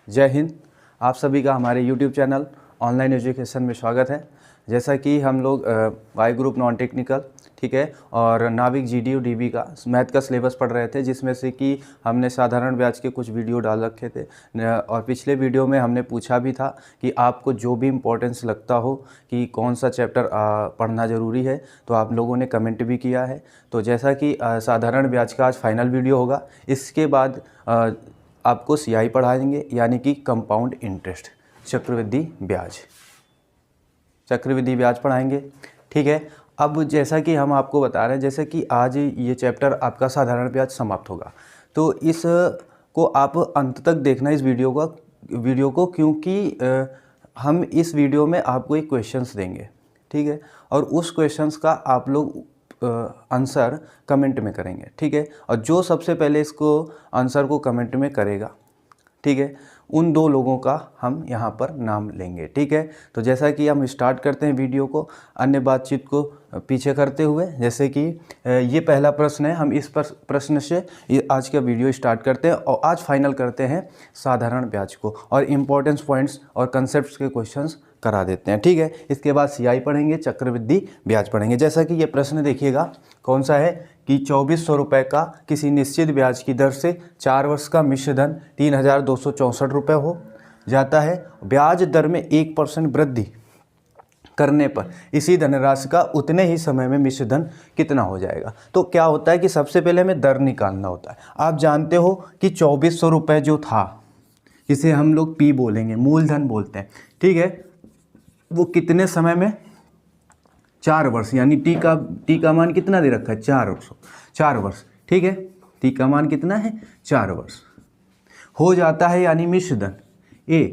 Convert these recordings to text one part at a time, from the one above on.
जय हिंद। आप सभी का हमारे YouTube चैनल ऑनलाइन एजुकेशन में स्वागत है। जैसा कि हम लोग वाई ग्रुप नॉन टेक्निकल, ठीक है, और नाविक GDU DB का मैथ का सिलेबस पढ़ रहे थे, जिसमें से कि हमने साधारण ब्याज के कुछ वीडियो डाल रखे थे और पिछले वीडियो में हमने पूछा भी था कि आपको जो भी इम्पोर्टेंस लगता हो कि कौन सा चैप्टर पढ़ना ज़रूरी है, तो आप लोगों ने कमेंट भी किया है। तो जैसा कि साधारण ब्याज का आज फाइनल वीडियो होगा, इसके बाद आपको CI पढ़ाएंगे, यानी कि कंपाउंड इंटरेस्ट, चक्रवृद्धि ब्याज पढ़ाएंगे, ठीक है। अब जैसा कि हम आपको बता रहे हैं, जैसे कि आज ये चैप्टर आपका साधारण ब्याज समाप्त होगा, तो इस को आप अंत तक देखना इस वीडियो को, क्योंकि हम इस वीडियो में आपको एक क्वेश्चंस देंगे, ठीक है, और उस क्वेश्चंस का आप लोग आंसर कमेंट में करेंगे, ठीक है। और जो सबसे पहले इसको आंसर को कमेंट में करेगा, ठीक है, उन दो लोगों का हम यहाँ पर नाम लेंगे, ठीक है। तो जैसा कि हम स्टार्ट करते हैं वीडियो को अन्य बातचीत को पीछे करते हुए, जैसे कि ये पहला प्रश्न है, हम इस प्रश्न से आज का वीडियो स्टार्ट करते हैं और आज फाइनल करते हैं साधारण ब्याज को और इम्पोर्टेंस पॉइंट्स और कंसेप्ट्स के क्वेश्चंस करा देते हैं, ठीक है। इसके बाद CI पढ़ेंगे, चक्रवृद्धि ब्याज पढ़ेंगे। जैसा कि ये प्रश्न देखिएगा कौन सा है कि 2400 रुपये का किसी निश्चित ब्याज की दर से 4 वर्ष का मिश्र धन 3264 रुपये हो जाता है। ब्याज दर में 1% वृद्धि करने पर इसी धनराशि का उतने ही समय में मिश्र धन कितना हो जाएगा। तो क्या होता है कि सबसे पहले हमें दर निकालना होता है। आप जानते हो कि 2400 रुपये जो था, इसे हम लोग P बोलेंगे, मूलधन बोलते हैं, ठीक है, वो कितने समय में, 4 वर्ष, यानी टी का मान कितना दे रखा है, 4 वर्ष, ठीक है। टी का मान कितना है, 4 वर्ष हो जाता है, यानी मिश्र धन ए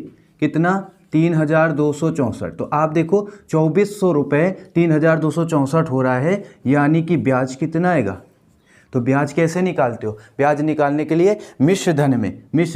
कितना, 3264। तो आप देखो 2400 रुपये 3264 हो रहा है, यानी कि ब्याज कितना आएगा। तो ब्याज कैसे निकालते हो, ब्याज निकालने के लिए मिश्र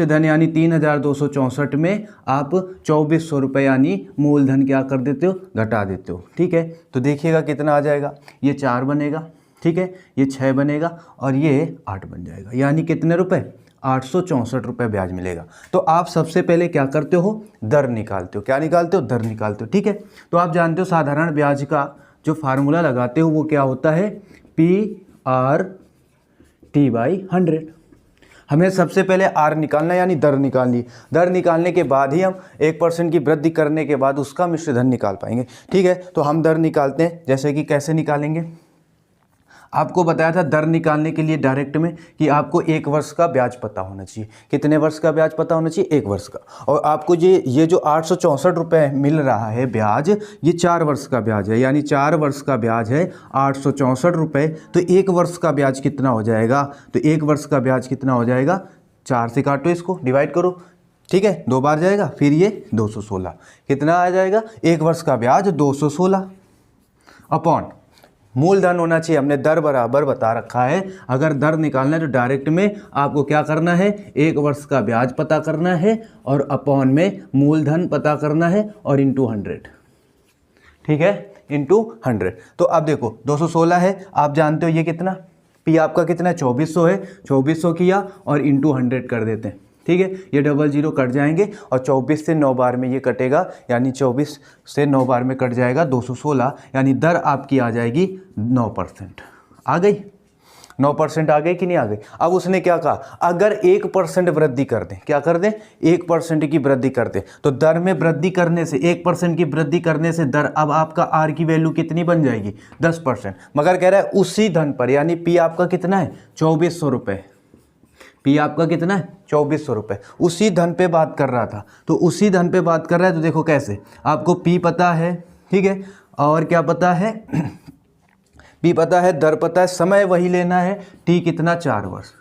धन यानी 3264 में आप 2400 रुपये यानी मूलधन क्या कर देते हो, घटा देते हो, ठीक है। तो देखिएगा कितना आ जाएगा, ये 4 बनेगा, ठीक है, ये 6 बनेगा और ये 8 बन जाएगा, यानी कितने रुपए, 864 रुपये ब्याज मिलेगा। तो आप सबसे पहले क्या करते हो, दर निकालते हो। क्या निकालते हो, दर निकालते हो, ठीक है। तो आप जानते हो साधारण ब्याज का जो फार्मूला लगाते हो वो क्या होता है, PR/T/100। हमें सबसे पहले R निकालना, यानी दर निकालनी। दर निकालने के बाद ही हम 1% की वृद्धि करने के बाद उसका मिश्र धन निकाल पाएंगे, ठीक है। तो हम दर निकालते हैं, जैसे कि कैसे निकालेंगे, आपको बताया था दर निकालने के लिए डायरेक्ट में कि आपको 1 वर्ष का ब्याज पता होना चाहिए। कितने वर्ष का ब्याज पता होना चाहिए, 1 वर्ष का। और आपको ये जो 864 रुपये मिल रहा है ब्याज, ये 4 वर्ष का ब्याज है, यानी 4 वर्ष का ब्याज है 864 रुपये। तो 1 वर्ष का ब्याज कितना हो जाएगा, तो 1 वर्ष का ब्याज कितना हो जाएगा, 4 से काटो, इसको डिवाइड करो, ठीक है, 2 बार जाएगा, फिर ये 216, कितना आ जाएगा, 1 वर्ष का ब्याज 216 अपॉन मूलधन होना चाहिए। हमने दर बराबर बता रखा है, अगर दर निकालना है तो डायरेक्ट में आपको क्या करना है, 1 वर्ष का ब्याज पता करना है और अपॉन में मूलधन पता करना है और इंटू 100, ठीक है, इंटू 100। तो अब देखो 216 है, आप जानते हो ये कितना, P आपका कितना है, 2400 है, 2400 किया और इंटू 100 कर देते हैं, ठीक है। ये 00 कट जाएंगे और 24 से 9 बार में ये कटेगा, यानी 24 से 9 बार में कट जाएगा 216, यानी दर आपकी आ जाएगी 9%। आ गई, 9% आ गई कि नहीं आ गई। अब उसने क्या कहा, अगर 1% वृद्धि कर दें, क्या कर दें, 1% की वृद्धि कर दें, तो दर में वृद्धि करने से 1% की वृद्धि करने से दर, अब आपका R की वैल्यू कितनी बन जाएगी, 10%। मगर कह रहा है उसी धन पर, यानी P आपका कितना है, 2400 रुपये, P आपका कितना है, 2400 रुपये। उसी धन पे बात कर रहा था, तो उसी धन पे बात कर रहा है। तो देखो कैसे, आपको P पता है, ठीक है, और क्या पता है, P पता है, दर पता है, समय वही लेना है, T कितना, 4 वर्ष।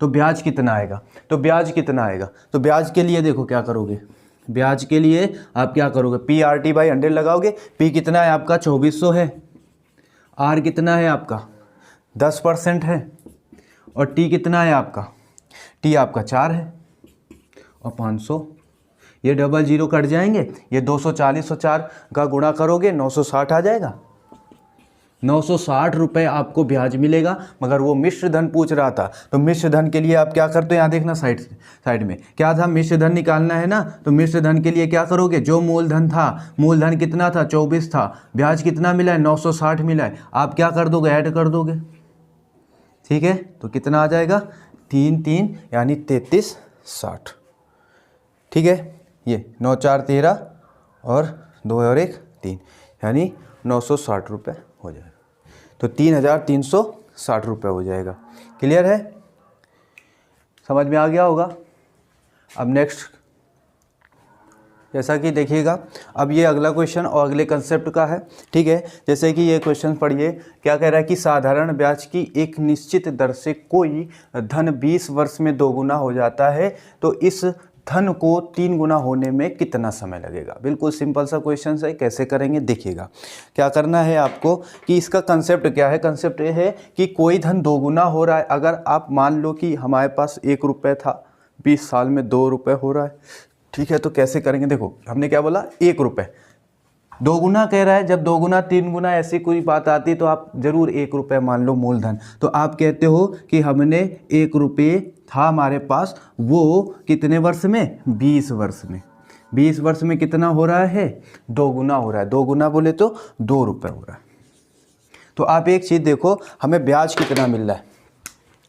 तो ब्याज कितना आएगा, तो ब्याज कितना आएगा, तो ब्याज के लिए देखो क्या करोगे, ब्याज के लिए आप क्या करोगे, PR/T/100 लगाओगे। P कितना है आपका, 2400 है, R कितना है आपका, 10% है, और T कितना है आपका, T आपका 4 है और 500, ये 00 कट जाएंगे, ये 240 और 4 का गुणा करोगे 960 आ जाएगा, 960 रुपये आपको ब्याज मिलेगा, मगर वो मिश्र धन पूछ रहा था। तो मिश्र धन के लिए आप क्या करते हो, यहाँ देखना साइड में क्या था, मिश्र धन निकालना है ना। तो मिश्र धन के लिए क्या करोगे, जो मूलधन था, मूलधन कितना था 24 था, ब्याज कितना मिला है 960 मिला है, आप क्या कर दोगे, ऐड कर दोगे। ठीक है, तो कितना आ जाएगा 3 3 यानी 3360। ठीक है, ये 9 4 13 और 2 और 1 3 यानी 960 रुपये हो जाएगा। तो 3360 रुपये हो जाएगा। क्लियर है, समझ में आ गया होगा। अब नेक्स्ट जैसा कि देखिएगा, अब ये अगला क्वेश्चन और अगले कंसेप्ट का है। ठीक है, जैसे कि ये क्वेश्चन पढ़िए, क्या कह रहा है कि साधारण ब्याज की एक निश्चित दर से कोई धन 20 वर्ष में 2 गुना हो जाता है, तो इस धन को 3 गुना होने में कितना समय लगेगा। बिल्कुल सिंपल सा क्वेश्चन है, कैसे करेंगे देखिएगा। क्या करना है आपको कि इसका कंसेप्ट क्या है, कंसेप्ट ये है कि कोई धन 2 गुना हो रहा है। अगर आप मान लो कि हमारे पास 1 रुपये था, 20 साल में 2 रुपये हो रहा है। ठीक है, तो कैसे करेंगे, देखो हमने क्या बोला, 1 रुपये 2 गुना कह रहा है। जब 2 गुना 3 गुना ऐसी कोई बात आती है तो आप जरूर 1 रुपये मान लो मूलधन। तो आप कहते हो कि हमने 1 रुपये था हमारे पास, वो कितने वर्ष में, 20 वर्ष में। 20 वर्ष में कितना हो रहा है, 2 गुना हो रहा है। 2 गुना बोले तो 2 रुपये हो रहा है। तो आप एक चीज़ देखो, हमें ब्याज कितना मिल रहा है,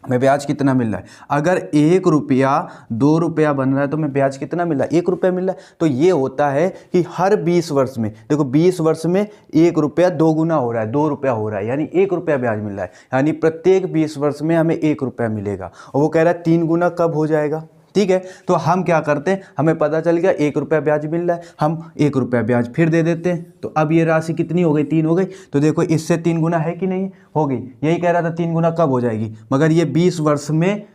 हमें ब्याज कितना मिल रहा है। अगर 1 रुपया 2 रुपया बन रहा है तो हमें ब्याज कितना मिल रहा है, 1 रुपया मिल रहा है। तो ये होता है कि हर 20 वर्ष में, देखो 20 वर्ष में 1 रुपया 2 गुना हो रहा है, 2 रुपया हो रहा है, यानी 1 रुपया ब्याज मिल रहा है। यानी प्रत्येक 20 वर्ष में हमें 1 रुपया मिलेगा। और वो कह रहा है 3 गुना कब हो जाएगा। ठीक है, तो हम क्या करते हैं, हमें पता चल गया 1 रुपया ब्याज मिल रहा है, हम 1 रुपया ब्याज फिर दे देते हैं। तो अब ये राशि कितनी हो गई, 3 हो गई। तो देखो इससे 3 गुना है कि नहीं, हो गई। यही कह रहा था 3 गुना कब हो जाएगी, मगर ये 20 वर्ष में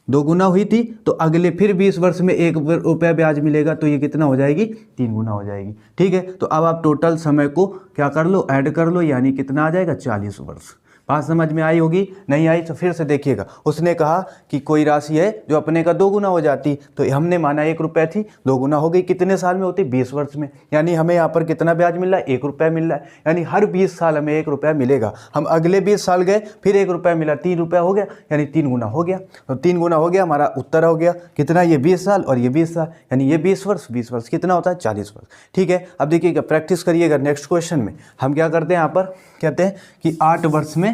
2 गुना हुई थी, तो अगले फिर 20 वर्ष में 1 रुपया ब्याज मिलेगा, तो ये कितना हो जाएगी, 3 गुना हो जाएगी। ठीक है, तो अब आप टोटल समय को क्या कर लो, ऐड कर लो, यानी कितना आ जाएगा 40 वर्ष। बात समझ में आई होगी, नहीं आई तो फिर से देखिएगा। उसने कहा कि कोई राशि है जो अपने का 2 गुना हो जाती, तो हमने माना 1 रुपये थी, 2 गुना हो गई, कितने साल में होती, 20 वर्ष में। यानी हमें यहाँ पर कितना ब्याज मिल रहा है, 1 रुपया मिल रहा है। यानी हर 20 साल हमें 1 रुपया मिलेगा। हम अगले 20 साल गए, फिर 1 रुपया मिला, 3 रुपया हो गया, यानी 3 गुना हो गया। तो 3 गुना हो गया, हमारा उत्तर हो गया कितना, ये 20 साल और ये 20 साल, यानी ये 20 वर्ष, 20 वर्ष कितना होता है, 40 वर्ष। ठीक है, अब देखिएगा, प्रैक्टिस करिएगा। नेक्स्ट क्वेश्चन में हम क्या करते हैं, यहाँ पर कहते हैं कि 8 वर्ष में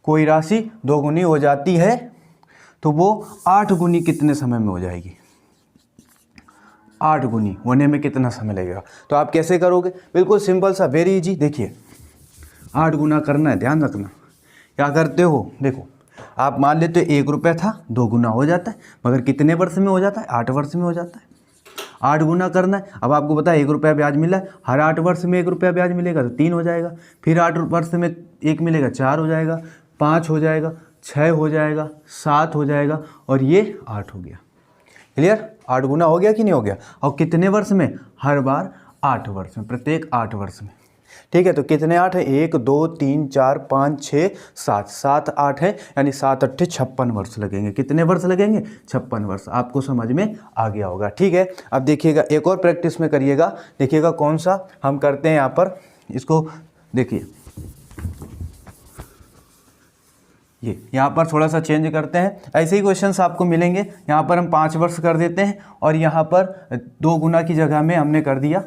कोई राशि 2 गुनी हो जाती है, तो वो 8 गुनी कितने समय में हो जाएगी, 8 गुनी होने में कितना समय लगेगा। तो आप कैसे करोगे, बिल्कुल सिंपल सा, वेरी इजी। देखिए 8 गुना करना है, ध्यान रखना। क्या करते हो, देखो आप मान लेते हो 1 रुपया था, 2 गुना हो जाता है, मगर कितने वर्ष में हो जाता है, 8 वर्ष में हो जाता है। 8 गुना करना है। अब आपको पता है 1 रुपया ब्याज मिला है, हर 8 वर्ष में 1 रुपया ब्याज मिलेगा, तो 3 हो जाएगा। फिर 8 वर्ष में 1 मिलेगा, 4 हो जाएगा, 5 हो जाएगा, 6 हो जाएगा, 7 हो जाएगा, और ये 8 हो गया। क्लियर, 8 गुना हो गया कि नहीं हो गया। और कितने वर्ष में, हर बार 8 वर्ष में, प्रत्येक 8 वर्ष में। ठीक है, तो कितने 8 है, 1 2 3 4 5 6 7, 7 8 है, यानी 7 8 56 वर्ष लगेंगे। कितने वर्ष लगेंगे, 56 वर्ष। आपको समझ में आ गया होगा। ठीक है, अब देखिएगा, एक और प्रैक्टिस में करिएगा, देखिएगा कौन सा हम करते हैं यहाँ पर। इसको देखिए, ये यहाँ पर थोड़ा सा चेंज करते हैं। ऐसे ही क्वेश्चंस आपको मिलेंगे। यहाँ पर हम 5 वर्ष कर देते हैं, और यहाँ पर 2 गुना की जगह में हमने कर दिया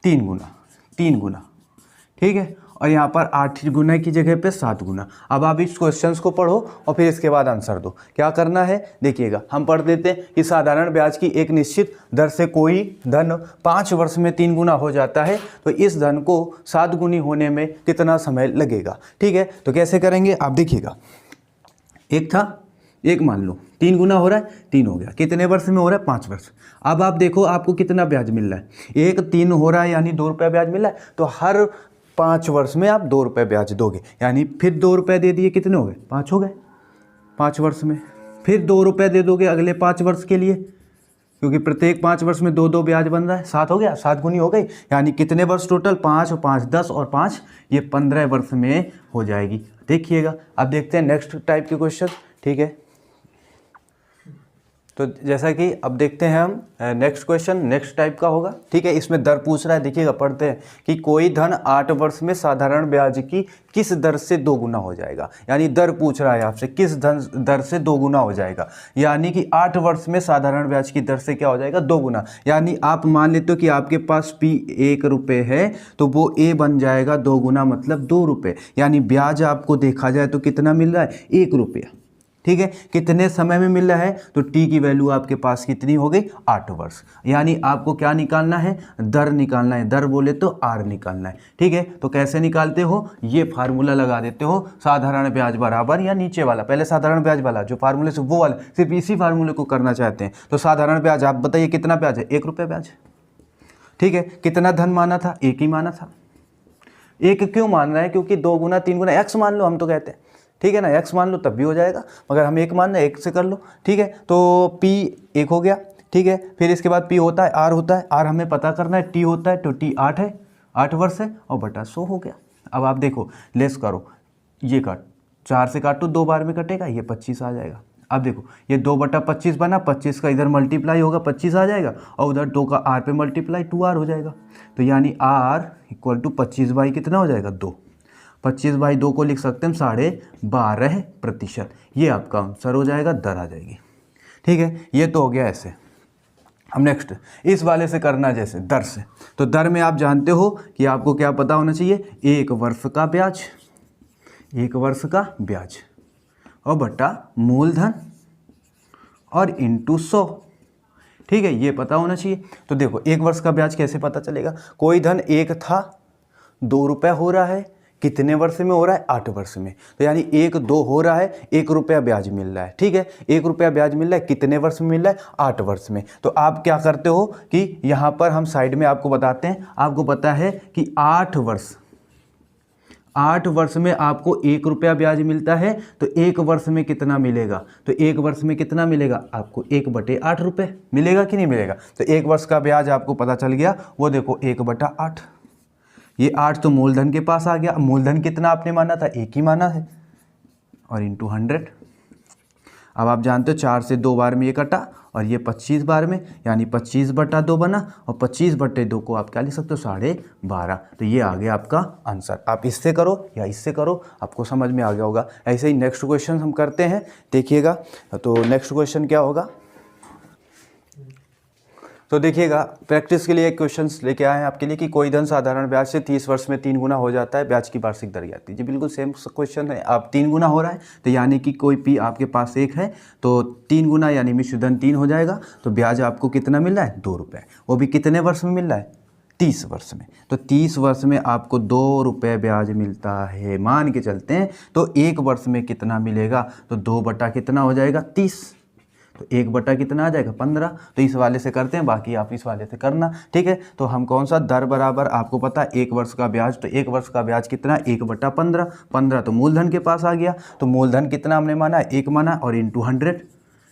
3 गुना, 3 गुना। ठीक है, और यहाँ पर 8 गुना की जगह पे 7 गुना। अब आप इस क्वेश्चंस को पढ़ो और फिर इसके बाद आंसर दो। क्या करना है, देखिएगा, हम पढ़ देते हैं कि साधारण ब्याज की एक निश्चित दर से कोई धन 5 वर्ष में 3 गुना हो जाता है, तो इस धन को 7 गुनी होने में कितना समय लगेगा। ठीक है, तो कैसे करेंगे आप देखिएगा। एक था, एक मान लो 3 गुना हो रहा है, 3 हो गया, कितने वर्ष में हो रहा है, 5 वर्ष। अब आप देखो आपको कितना ब्याज मिल रहा है, 1 3 हो रहा है, यानी 2 रुपया ब्याज मिल रहा है। तो हर 5 वर्ष में आप 2 रुपये ब्याज दोगे, यानी फिर 2 रुपये दे दिए, कितने हो गए, 5 हो गए 5 वर्ष में। फिर 2 रुपये दे दोगे अगले 5 वर्ष के लिए, क्योंकि प्रत्येक 5 वर्ष में 2 ब्याज बन रहा है, 7 हो गया, 7 गुनी हो गई। यानी कितने वर्ष टोटल, 5 और 5 10 और 5 ये 15 वर्ष में हो जाएगी। देखिएगा, अब देखते हैं नेक्स्ट टाइप के क्वेश्चन। ठीक है, तो जैसा कि अब देखते हैं हम नेक्स्ट क्वेश्चन, नेक्स्ट टाइप का होगा। ठीक है, इसमें दर पूछ रहा है, देखिएगा पढ़ते हैं कि कोई धन 8 वर्ष में साधारण ब्याज की किस दर से दोगुना हो जाएगा। यानी दर पूछ रहा है आपसे, किस दर से दोगुना हो जाएगा। यानी कि 8 वर्ष में साधारण ब्याज की दर से क्या हो जाएगा, दोगुना। यानी आप मान लेते हो कि आपके पास P 1 रुपये है तो वो A बन जाएगा दोगुना, मतलब 2 रुपये। यानी ब्याज आपको देखा जाए तो कितना मिल रहा है, 1 रुपया। ठीक है, कितने समय में मिल रहा है, तो टी की वैल्यू आपके पास कितनी हो गई, 8 वर्ष। यानी आपको क्या निकालना है, दर निकालना है। दर बोले तो आर निकालना है। ठीक है, तो कैसे निकालते हो, ये फार्मूला लगा देते हो, साधारण ब्याज बराबर या नीचे वाला, पहले साधारण ब्याज वाला जो फार्मूले से वो वाला, सिर्फ इसी फार्मूले को करना चाहते हैं। तो साधारण ब्याज आप बताइए कितना ब्याज है, 1 रुपये ब्याज। ठीक है, कितना धन माना था, 1 ही माना था। 1 क्यों मान रहा है, क्योंकि 2 गुना 3 गुना x मान लो, हम तो कहते हैं। ठीक है ना, x मान लो तब भी हो जाएगा, मगर हम 1 मान रहे हैं, 1 से कर लो। ठीक है, तो p 1 हो गया। ठीक है, फिर इसके बाद p होता है, r होता है, r हमें पता करना है, t होता है, तो t 8 है, 8 वर्ष है, और बटा 100 हो गया। अब आप देखो, लेस करो, ये काट, 4 से काटो, 2 बार में कटेगा, ये 25 आ जाएगा। अब देखो, ये 2/25 बना, 25 का इधर मल्टीप्लाई होगा, 25 आ जाएगा, और उधर 2 का r पे मल्टीप्लाई, 2r हो जाएगा। तो यानी r = 25 बाई कितना हो जाएगा, 2। 25 बाई 2 को लिख सकते हैं 12.5%। ये आपका आंसर हो जाएगा, दर आ जाएगी। ठीक है, ये तो हो गया ऐसे। अब नेक्स्ट इस वाले से करना, जैसे दर से। तो दर में आप जानते हो कि आपको क्या पता होना चाहिए, 1 वर्ष का ब्याज, 1 वर्ष का ब्याज और बटा मूलधन और इंटू 100। ठीक है, ये पता होना चाहिए। तो देखो, 1 वर्ष का ब्याज कैसे पता चलेगा, कोई धन 1 था, 2 रुपये हो रहा है, कितने वर्ष में हो रहा है, 8 वर्ष में। तो यानी 1 2 हो रहा है, 1 रुपया ब्याज मिल रहा है। ठीक है, 1 रुपया ब्याज मिल रहा है, कितने वर्ष में मिल रहा है, 8 वर्ष में। तो आप क्या करते हो कि यहाँ पर हम साइड में आपको बताते हैं, आपको पता है कि 8 वर्ष में आपको 1 रुपया ब्याज मिलता है, तो 1 वर्ष में कितना मिलेगा, तो 1 वर्ष में कितना मिलेगा आपको, 1/8 रुपये मिलेगा कि नहीं मिलेगा। तो 1 वर्ष का ब्याज आपको पता चल गया, वो देखो 1/8। ये 8 तो मूलधन के पास आ गया। मूलधन कितना आपने माना था, 1 ही माना है, और इंटू 100। अब आप जानते हो 4 से 2 बार में ये कटा, और ये 25 बार में, यानी 25/2 बना, और 25/2 को आप क्या लिख सकते हो, 12.5। तो ये आ गया आपका आंसर। आप इससे करो या इससे करो, आपको समझ में आ गया होगा। ऐसे ही नेक्स्ट क्वेश्चन हम करते हैं, देखिएगा। तो नेक्स्ट क्वेश्चन क्या होगा, तो देखिएगा, प्रैक्टिस के लिए एक क्वेश्चन लेके आए हैं आपके लिए कि कोई धन साधारण ब्याज से 30 वर्ष में 3 गुना हो जाता है, ब्याज की वार्षिक दर ज्ञात कीजिए। बिल्कुल सेम क्वेश्चन है। आप 3 गुना हो रहा है, तो यानी कि कोई P आपके पास 1 है, तो 3 गुना यानी मिश्र धन 3 हो जाएगा। तो ब्याज आपको कितना मिल रहा है, 2 रुपये। वो भी कितने वर्ष में मिल रहा है, 30 वर्ष में। तो 30 वर्ष में आपको 2 रुपये ब्याज मिलता है, मान के चलते हैं। तो 1 वर्ष में कितना मिलेगा, तो 2 बटा कितना हो जाएगा, 30। तो 1 बटा कितना आ जाएगा, 15। तो इस वाले से करते हैं, बाकी आप इस वाले से करना। ठीक है, तो हम कौन सा, दर बराबर आपको पता है 1 वर्ष का ब्याज, तो 1 वर्ष का ब्याज कितना, 1/15। 15 तो मूलधन के पास आ गया, तो मूलधन कितना हमने माना, 1 माना, और इंटू 100।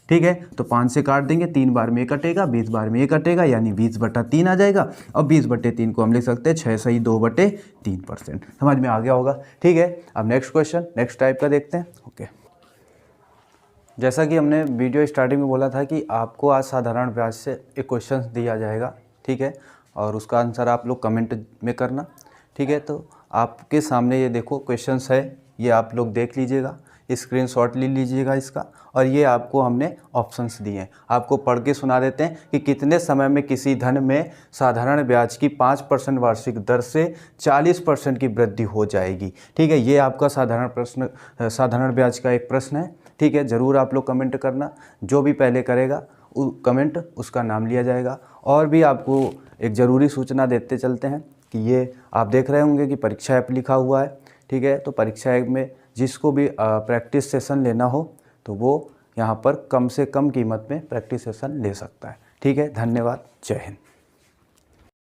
ठीक है, तो 5 से काट देंगे, 3 बार में ये कटेगा, 20 बार में ये कटेगा, यानी 20/3 आ जाएगा। और 20/3 को हम लिख सकते हैं 6 सही 2/3%। समझ में आ गया होगा। ठीक है, अब नेक्स्ट क्वेश्चन, नेक्स्ट टाइप का देखते हैं। ओके, जैसा कि हमने वीडियो स्टार्टिंग में बोला था कि आपको आज साधारण ब्याज से एक क्वेश्चन दिया जाएगा। ठीक है, और उसका आंसर आप लोग कमेंट में करना। ठीक है, तो आपके सामने ये देखो क्वेश्चंस है, ये आप लोग देख लीजिएगा, स्क्रीनशॉट ले लीजिएगा इसका। और ये आपको हमने ऑप्शंस दिए हैं, आपको पढ़ के सुना देते हैं कि कितने समय में किसी धन में साधारण ब्याज की 5% वार्षिक दर से 40% की वृद्धि हो जाएगी। ठीक है, ये आपका साधारण ब्याज का एक प्रश्न है। ठीक है, ज़रूर आप लोग कमेंट करना, जो भी पहले करेगा कमेंट उसका नाम लिया जाएगा। और भी आपको एक ज़रूरी सूचना देते चलते हैं कि ये आप देख रहे होंगे कि परीक्षा ऐप लिखा हुआ है। ठीक है, तो परीक्षा ऐप में जिसको भी प्रैक्टिस सेशन लेना हो तो वो यहाँ पर कम से कम कीमत में प्रैक्टिस सेशन ले सकता है। ठीक है, धन्यवाद, जय हिंद।